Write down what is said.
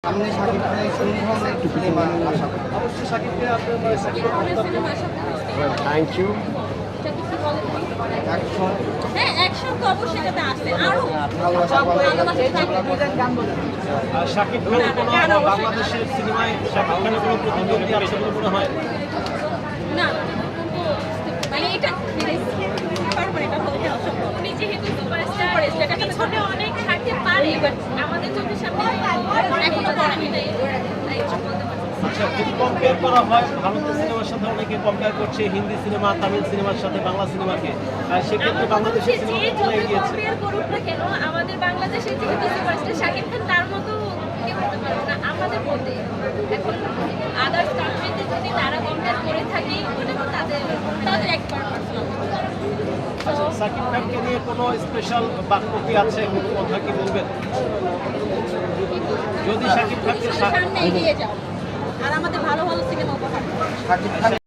সামনে শাকিব খানের কোন ধরনের সিনেমা আশা করি? অবশ্যই শাকিবকে আপনার থ্যাংক ইউ। অ্যাকশন, হ্যাঁ, অ্যাকশন তো অবশ্যই এটাতে আছে। আরো ভালোবাসা, শাকিব খানের কোনো বাংলাদেশের সিনেমায় শাকিব খানের কোনো প্রতিদ্বন্দ্বী আছে বলে মনে হয়? না, মানে এটা পারবো না, এটা বলতে অসম্ভব। উনি যেহেতু সুপারস্টার, পিছনে অনেক থাকতে পারে, বাট আমাদের চোখের সামনে এখনো করেনি নাই, তাই বলতে পারছি না। আচ্ছা, যদি কম্পেয়ার করা হয় ভারতের সিনেমার সাথে, অনেকে কম্পেয়ার করছে হিন্দি সিনেমা, তামিল সিনেমার সাথে বাংলা সিনেমাকে, আর সেক্ষেত্রে বাংলাদেশের যে সিনেমা যত কোথায় গিয়েছে? compare করুক না কেন, আমাদের বাংলাদেশের যেহেতু সুপারস্টার শাকিব খান, তার মতো কেউ হতে পারবে না আমাদের মধ্যে। এখন আদার্স কান্ট্রিতে যদি তারা কম্পেয়ার করে থাকে, ওটা তো তাদের একবার পার্সোনাল। আচ্ছা, শাকিব খানকে নিয়ে কোনো স্পেশাল বাক্য কি আছে, কোনো কথা কি বলবেন? যদি শাকিব খানকে সামনে এগিয়ে যাও আর আমাদের ভালো ভালো সিনেমা উপহার দাও। শাকিব খান